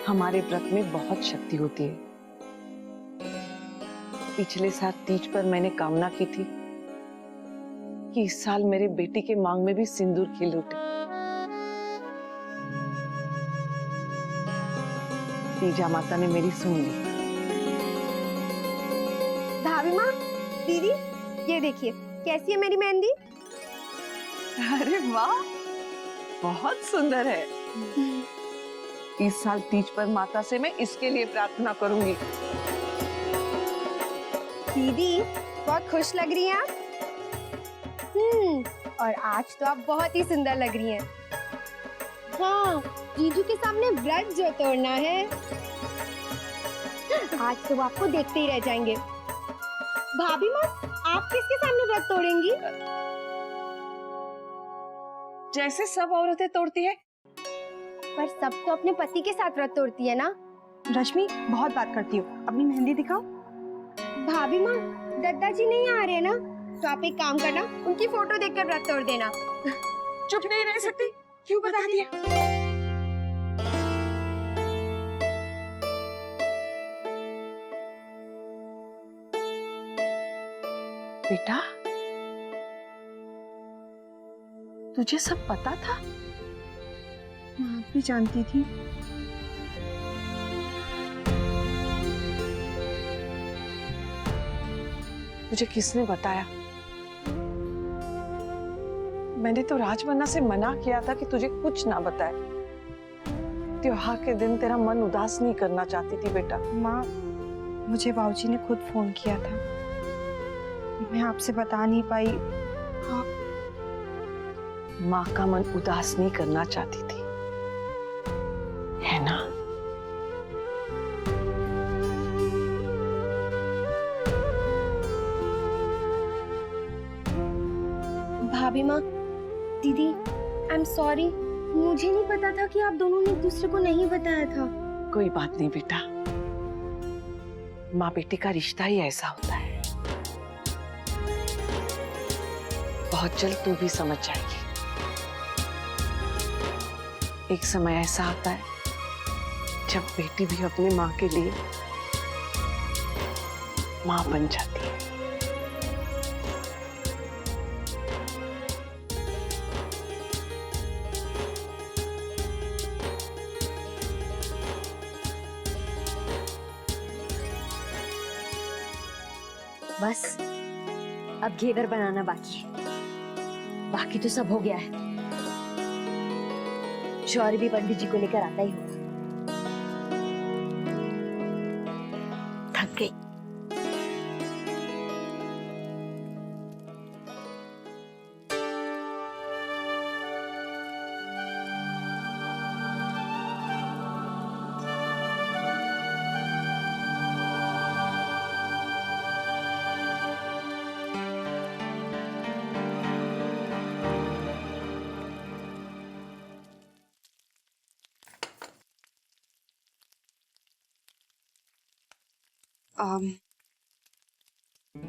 हमारे व्रत में बहुत शक्ति होती है। पिछले साल तीज पर मैंने कामना की थी कि इस साल मेरे बेटी के मांग में भी सिंदूर खिल उठे। तीजा माता ने मेरी सुन ली। भाभी माँ, दीदी, ये देखिए कैसी है मेरी मेहंदी। अरे वाह, बहुत सुंदर है। इस साल तीज पर माता से मैं इसके लिए प्रार्थना करूंगी। दीदी बहुत खुश लग रही हैं आप। और आज तो आप बहुत ही सुंदर लग रही हैं। हाँ, जीजू के सामने व्रत जो तोड़ना है, आज तो वो आपको देखते ही रह जाएंगे। भाभी माँ, आप किसके सामने व्रत तोड़ेंगी? जैसे सब औरतें तोड़ती है। पर सब तो अपने पति के साथ व्रत तोड़ती है ना। रश्मि, बहुत बात करती हो, अपनी मेहंदी दिखाओ। भाभी माँ, दद्दा जी नहीं आ रहे हैं ना, तो आप एक काम करना, उनकी फोटो देखकर व्रत तोड़ देना। चुप नहीं रह सकती, क्यों बता दिया? बेटा, तुझे सब पता था? मैं भी जानती थी। मुझे किसने बताया? मैंने तो राजमन्ना से मना किया था कि तुझे कुछ ना बताए। त्योहार के दिन तेरा मन उदास नहीं करना चाहती थी बेटा। माँ, मुझे बाबूजी ने खुद फोन किया था, मैं आपसे बता नहीं पाई। माँ का मन उदास नहीं करना चाहती थी, है ना? भाभी माँ, दीदी, आई एम सॉरी, मुझे नहीं पता था कि आप दोनों ने एक दूसरे को नहीं बताया था। कोई बात नहीं बेटा, माँ बेटी का रिश्ता ही ऐसा होता है। बहुत जल्द तू भी समझ जाएगी। एक समय ऐसा आता है जब बेटी भी अपनी माँ के लिए माँ बन जाती है। बस अब घेवर बनाना बाकी है, बाकी तो सब हो गया है। शौर्य भी पंडित जी को लेकर आता ही होगा। थक गई।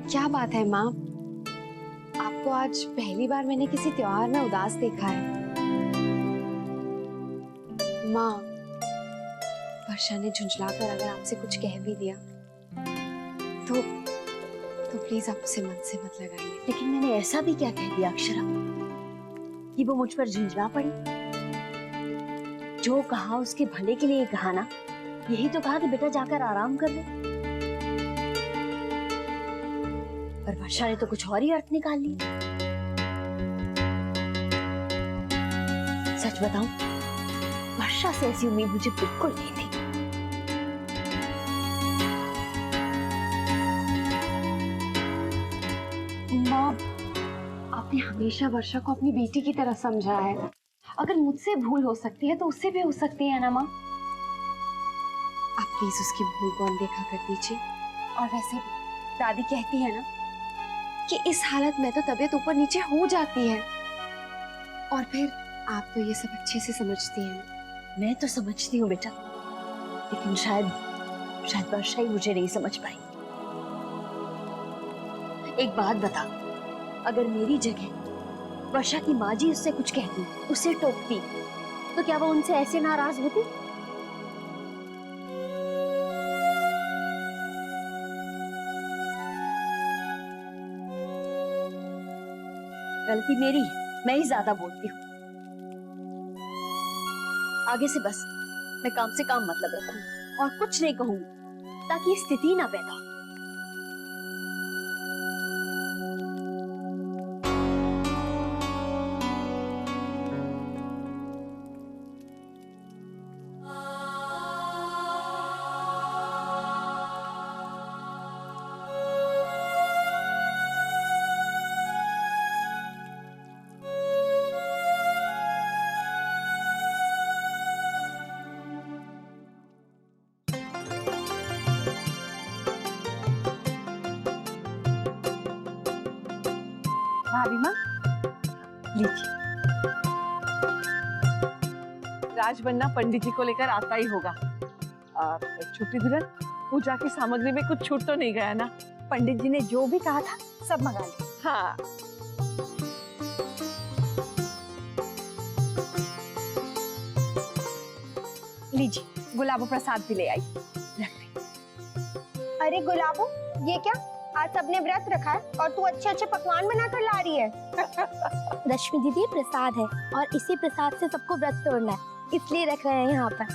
क्या बात है माँ, आपको आज पहली बार मैंने किसी त्योहार में उदास देखा है। माँ, वर्षा ने झुंझलाकर अगर आपसे कुछ कह भी दिया तो प्लीज आप उसे मन से मत लगाइए। लेकिन मैंने ऐसा भी क्या कह दिया अक्षरा कि वो मुझ पर झुंझला पड़ी? जो कहा उसके भले के लिए कहा ना, यही तो कहा कि बेटा जाकर आराम कर ले। पर वर्षा ने तो कुछ और ही अर्थ निकाल लिया। सच बताऊं, वर्षा से ऐसी उम्मीद मुझे बिल्कुल नहीं थी। माँ, आपने हमेशा वर्षा को अपनी बेटी की तरह समझा है। अगर मुझसे भूल हो सकती है तो उससे भी हो सकती है ना माँ। आप प्लीज उसकी भूल को अनदेखा कर दीजिए। और वैसे भी दादी कहती है ना कि इस हालत में तो तबीयत ऊपर नीचे हो जाती है। और फिर आप तो ये सब अच्छे से समझती हैं ना। मैं तो समझती हूँ बेटा, लेकिन शायद वर्षा ही मुझे नहीं समझ पाई। एक बात बता, अगर मेरी जगह वर्षा की माँ जी उससे कुछ कहती, उसे टोकती, तो क्या वो उनसे ऐसे नाराज होती? गलती मेरी है, मैं ही ज्यादा बोलती हूँ। आगे से बस मैं काम से काम मतलब रखूंगी और कुछ नहीं कहूंगी ताकि ये स्थिति ना पैदा हो। भाभी माँ, लीजिए। राजबन्ना पंडित जी को लेकर आता ही होगा। छोटी दुल्हन, पूजा की सामग्री में कुछ छूट तो नहीं गया ना? पंडित जी ने जो भी कहा था सब मंगा लिया। हाँ। लीजिए, गुलाबो प्रसाद भी ले आई। अरे गुलाबो, ये क्या? आज सबने व्रत रखा है और तू अच्छे अच्छे पकवान बनाकर ला रही है। रश्मि दीदी, प्रसाद है और इसी प्रसाद से सबको व्रत तोड़ना है, इसलिए रख रहे हैं यहाँ पर।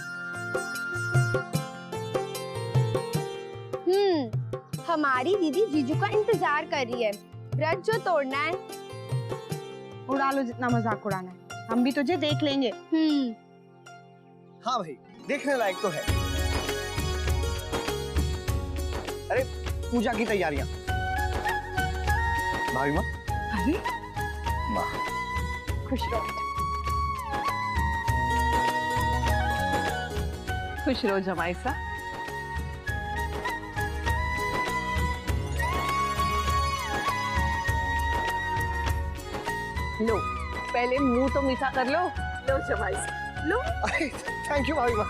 हमारी दीदी जीजू का इंतजार कर रही है, व्रत जो तोड़ना है। उड़ा लो जितना मजाक उड़ाना है, हम भी तुझे देख लेंगे। हाँ भाई, देखने लायक तो है। अरे पूजा की तैयारियां। भाभी माँ। अरे माँ, खुश रहो। खुश रहो जमाई सा। लो, पहले मुंह तो मीठा कर लो। लो जमाई सा, लो। अरे थैंक यू भाभी माँ।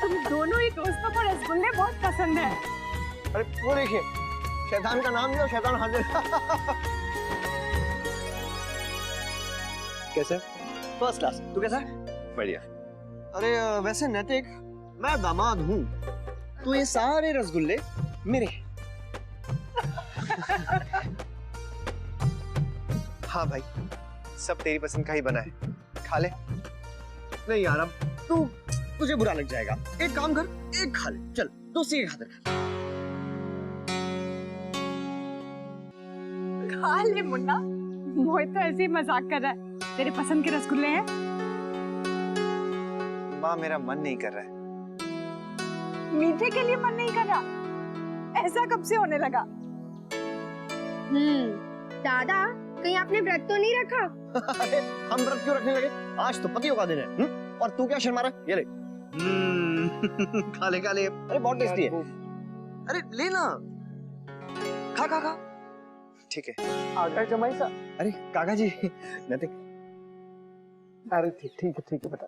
तुम दोनों ही दोस्तों को रसगुल्ले बहुत पसंद है। अरे वो देखिए, शैतान का नाम लिया, शैतान हाजिर। कैसे? First class. तू कैसा है? बढ़िया। अरे वैसे नैतिक, मैं दामाद हूँ, तो ये सारे रसगुल्ले मेरे। हाँ भाई, सब तेरी पसंद का ही बना है, खा ले। नहीं यार, अब तुझे बुरा लग जाएगा। एक काम कर, एक खा ले, चल दोस्ती के खातिर। खा ले मुन्ना, मोहित तो ऐसे ही मजाक कर रहा है। तेरे पसंद के रसगुल्ले हैं। माँ, मेरा मन नहीं कर रहा है। मीठे के लिए मन नहीं कर रहा? ऐसा कब से होने लगा? दादा, कहीं आपने व्रत तो नहीं रखा? अरे हम व्रत क्यों रखने लगे? आज तो पतियों का दिन है। और तू क्या शर्मा रहा है? ये ले। खा ले खा ले। अरे बहुत टेस्टी है। अरे ले ना, खा खा खा। ठीक है। आकर जमाई सा। अरे काका जी, नैतिक। अरे ठीक है बेटा।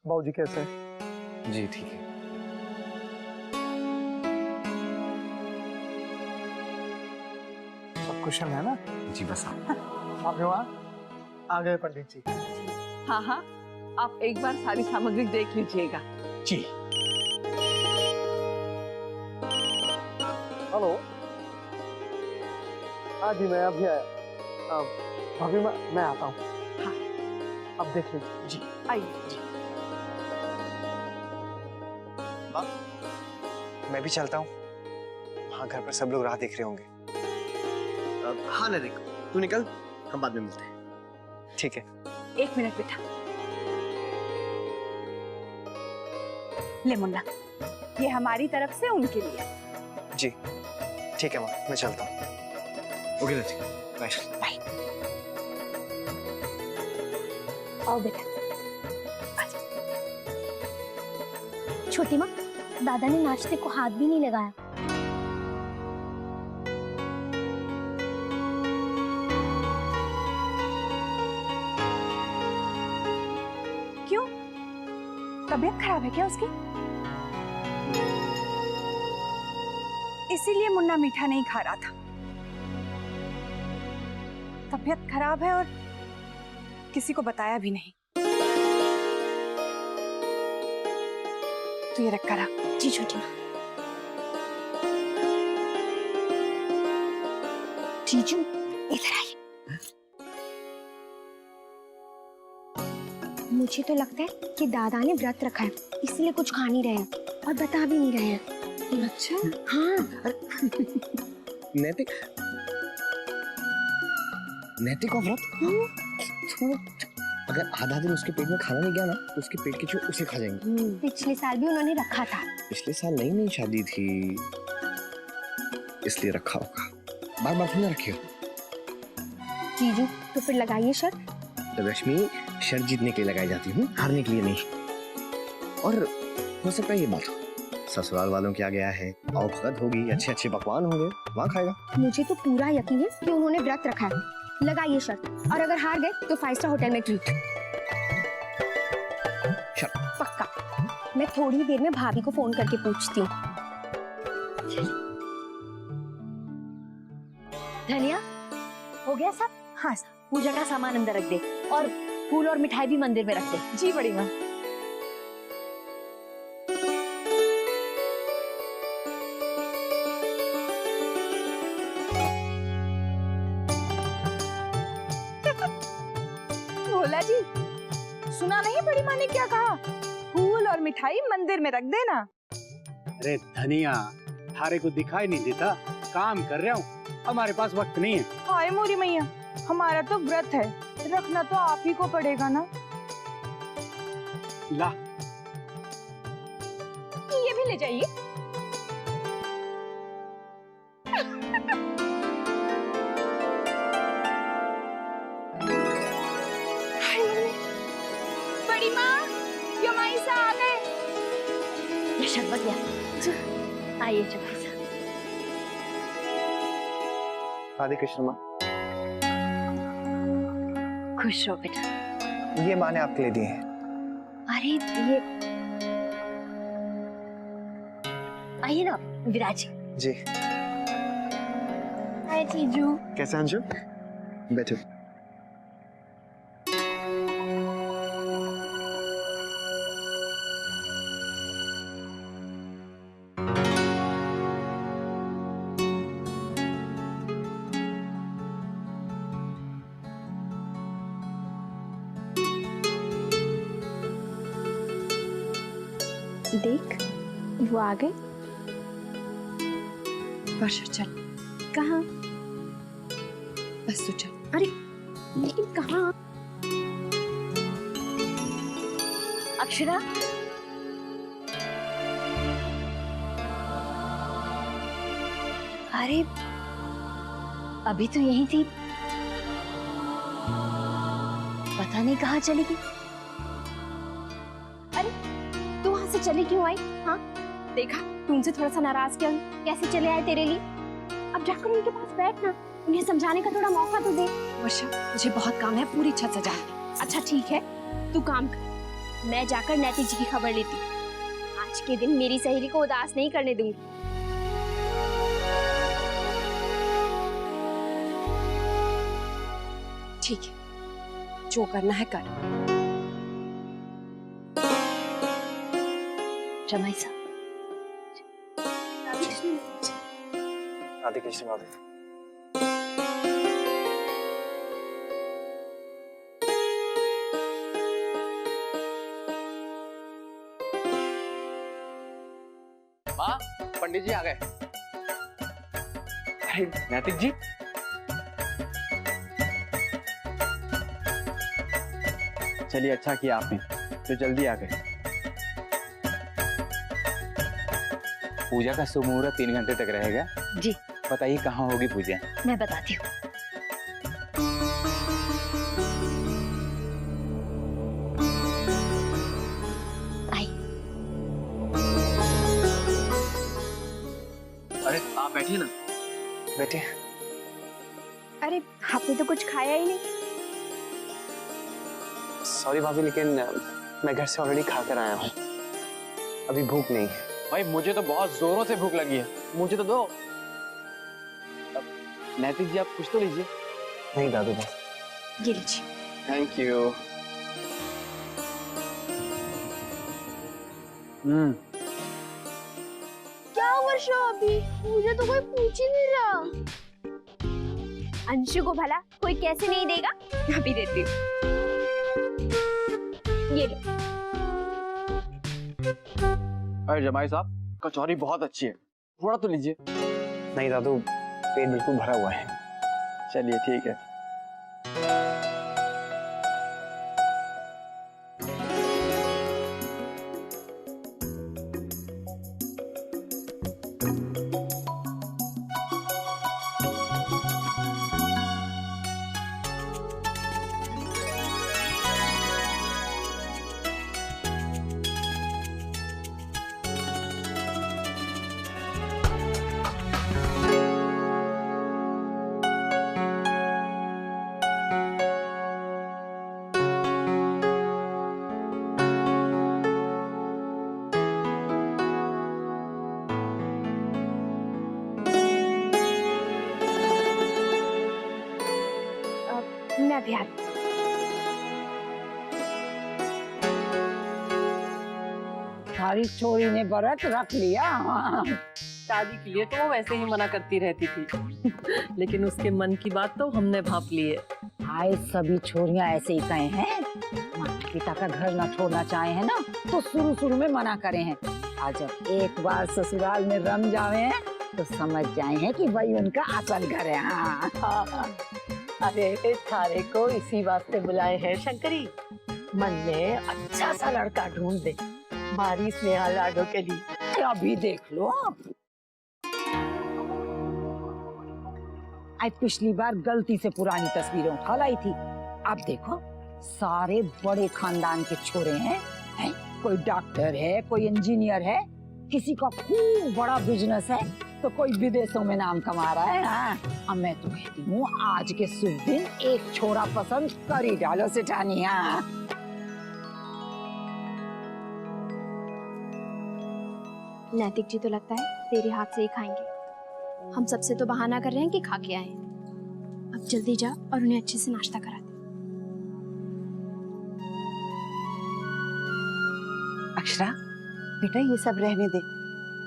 बाबूजी कैसे हैं? जी ठीक है। सब कुशल है ना? जी बस आप वहाँ आ गए पंडित जी। हाँ हाँ, आप एक बार सारी सामग्री देख लीजिएगा। जी। हेलो। हाँ जी, मैं अभी आया। भाभी मैं आता हूँ। हाँ। अब देख लीजिए। जी आइए जी। मैं भी चलता हूँ, वहाँ घर पर सब लोग राह देख रहे होंगे। हाँ नैतिक, तू निकल, हम बाद में मिलते हैं। ठीक है। एक मिनट बेटा। ले मुन्ना, ये हमारी तरफ से उनके लिए। जी ठीक है माँ, मैं चलता हूँ। ओके नैतिक, बाय बाय। आओ बेटा। छोटी माँ, दादा ने नाश्ते को हाथ भी नहीं लगाया। क्यों? तबीयत खराब है क्या उसकी? इसीलिए मुन्ना मीठा नहीं खा रहा था। तबीयत खराब है और किसी को बताया भी नहीं। तो ये रख करा। जी छोटी माँ। जीजू इधर आइए। मुझे तो लगता है कि दादा ने व्रत रखा है, इसलिए कुछ खा नहीं रहे हैं और बता भी नहीं रहे हैं। अच्छा, हाँ, नैतिक नैतिक का व्रत? तो अगर आधा दिन उसके पेट में खाना नहीं गया ना तो उसके पेट के चूहे उसे खा जाएंगे। पिछले साल भी उन्होंने रखा था। पिछले साल नई नई शादी थी इसलिए रखा होगा, बार बार थोड़ी ना रखियो। जीजू तो फिर लगाइए शर्त। तो रश्मि, शर्त जीतने के लिए लगाई जाती हूँ, हारने के लिए नहीं। और हो सकता है ये बात ससुराल वालों के आगे आया है, आओ भगत होगी, अच्छे अच्छे पकवान होंगे, वहाँ खाएगा। मुझे तो पूरा यकीन है कि उन्होंने व्रत रखा है। लगाइए शर्त, और अगर हार गए तो 5 स्टार होटल में ट्रीट। शर्त पक्का। मैं थोड़ी देर में भाभी को फोन करके पूछती हूँ। धनिया, हो गया सब? हाँ। पूजा का सामान अंदर रख दे और फूल और मिठाई भी मंदिर में रख दे। जी बड़ी माँ। भोला जी, सुना नहीं बड़ी माँ ने क्या कहा? फूल और मिठाई मंदिर में रख देना। अरे धनिया, थारे को दिखाई नहीं देता, काम कर रहा हूँ, हमारे पास वक्त नहीं है। हाय मोरी मैया, हमारा तो व्रत है, रखना तो आप ही को पड़ेगा ना। ला, ये भी ले जाइए। बड़ी माँ, यमाई सा आ गए। ये शरबत लिया। आइए जमाई साहब। राधे कृष्ण माँ, खुश रहो बेटा। ये माँ ने आपके लिए दिए हैं। अरे ये आइए ना विराज जी। जी। हाय जीजू। कैसे अंशु? बैठो। देख, वो आ गए। वर्षा चल, कहाँ? बस तू चल। अरे लेकिन कहाँ? अक्षरा, अरे अभी तो यही थी, पता नहीं कहाँ चली गई। तू वहां से चली क्यों आई? हाँ, देखा तुमसे थोड़ा सा नाराज क्यों? कैसे चले आए तेरे लिए? अब जाकर उनके पास बैठ ना, उन्हें समझाने का थोड़ा मौका तो दे। वर्षा, मुझे बहुत काम है, पूरी छत सजा। अच्छा ठीक है, तू काम कर, मैं जाकर नैतिक जी की खबर लेती हूँ। आज के दिन मेरी सहेली को उदास नहीं करने दूंगी। ठीक है, जो करना है कर। जमाई साहब, राधे कृष्ण भाभी। माँ, पंडित जी आ गए। अरे नैतिक जी, चलिए अच्छा किया आपने, तो जल्दी आ गए। पूजा का शुभ मुहूर्त 3 घंटे तक रहेगा। जी। बताइए कहाँ होगी पूजा? मैं बताती हूँ। आई। अरे आप बैठिए ना। बैठे। अरे आपने तो कुछ खाया ही नहीं। सॉरी भाभी, लेकिन मैं घर से ऑलरेडी खा कर आया हूँ, अभी भूख नहीं है। भाई मुझे तो बहुत जोरों से भूख लगी है, मुझे तो दो। नैतिक जी आप कुछ तो लीजिए। नहीं दादू बस। ये लीजिए। Thank you. क्या वर्षा, अभी मुझे तो कोई पूछ ही नहीं रहा। अंशु को भला कोई कैसे नहीं देगा? अभी देती हूँ, ये लो। अरे जमाई साहब, कचौरी बहुत अच्छी है, थोड़ा तो लीजिए। नहीं दादू, पेट बिल्कुल भरा हुआ है। चलिए ठीक है। मैं भी आती। सारी चोरी ने व्रत रख लिया। शादी के लिए तो वो वैसे ही मना करती रहती थी लेकिन उसके मन की बात तो हमने भांप ली है। आए सभी छोरियां ऐसे ही कहे हैं, माता पिता का घर ना छोड़ना चाहे हैं ना, तो शुरू शुरू में मना करे हैं। आज जब एक बार ससुराल में रम जावे हैं तो समझ जाए हैं कि वही उनका असल घर है। हाँ। अरे थारे को इसी वास्ते बुलाए हैं शंकरी, मन में अच्छा सा लड़का ढूंढ दे हमारी स्नेहा लाडो के लिए। अभी देख लो आप। पिछली बार गलती से पुरानी तस्वीरें उठा लाई थी, अब देखो सारे बड़े खानदान के छोरे हैं, कोई डॉक्टर है, कोई इंजीनियर है, किसी का खूब बड़ा बिजनेस है, तो कोई विदेशों में नाम कमा रहा है। हाँ, अब मैं तो कहती हूँ आज के शुभ दिन एक छोरा पसंद कर ही डालो सेठानी। हाँ, नैतिक जी तो लगता है तेरे हाथ से ही खाएंगे। हम सबसे तो बहाना कर रहे हैं कि खा के आए। अब जल्दी जा और उन्हें अच्छे से नाश्ता करा दे। अक्षरा बेटा, ये सब रहने दे,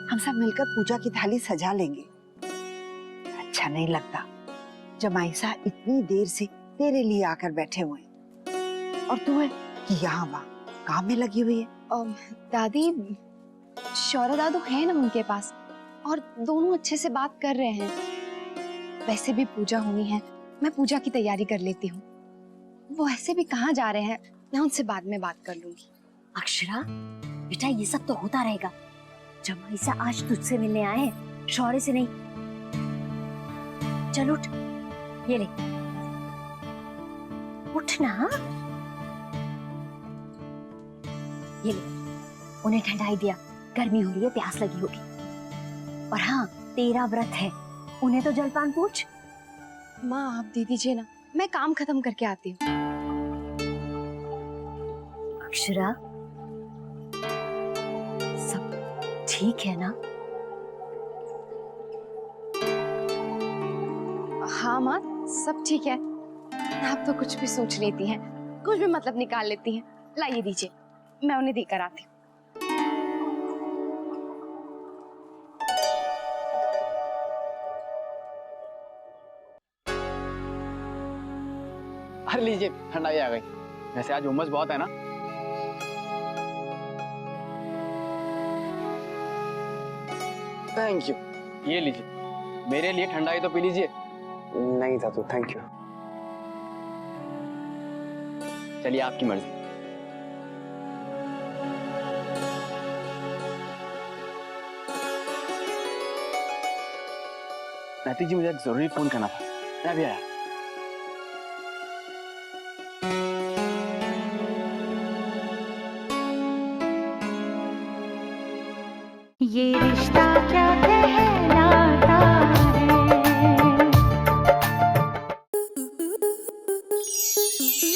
हम सब मिलकर पूजा की थाली सजा लेंगे। अच्छा नहीं लगता जमाई साहब इतनी देर से तेरे लिए आकर बैठे हुए हैं और तू है कि यहाँ वहाँ काम में लगी हुई है। दादी, शौर्य दादू है ना उनके पास और दोनों अच्छे से बात कर रहे हैं। वैसे भी पूजा होनी है, मैं पूजा की तैयारी कर लेती हूँ। वो ऐसे भी कहाँ जा रहे हैं, मैं उनसे बाद में बात कर लूंगी। अक्षरा बेटा, ये सब तो होता रहेगा। जमाई से आज तुझसे मिलने आए हैं, शौर्य से नहीं। चल उठ, ये ले, उठ ना। ये ले, उन्हें ठंडाई दिया, गर्मी हो रही है, प्यास लगी होगी। और हाँ, तेरा व्रत है, उन्हें तो जलपान पूछ। माँ आप दे दीजिए ना, मैं काम खत्म करके आती हूँ। अक्षरा, सब ठीक है ना? हाँ माँ, सब ठीक है। आप तो कुछ भी सोच लेती हैं, कुछ भी मतलब निकाल लेती हैं। लाइए दीजिए, मैं उन्हें देकर आती हूँ। अरे लीजिए, ठंडाई आ गई। वैसे आज उमस बहुत है ना। Thank you. ये लीजिए, मेरे लिए ठंडाई तो पी लीजिए। नहीं दादू, थैंक यू। चलिए, आपकी मर्जी। नैतिक जी, मुझे एक जरूरी फोन करना था, मैं अभी आया। ये रिश्ता क्या कहलाता है।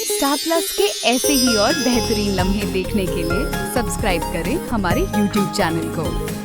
स्टार प्लस के ऐसे ही और बेहतरीन लम्हे देखने के लिए सब्सक्राइब करें हमारे YouTube चैनल को।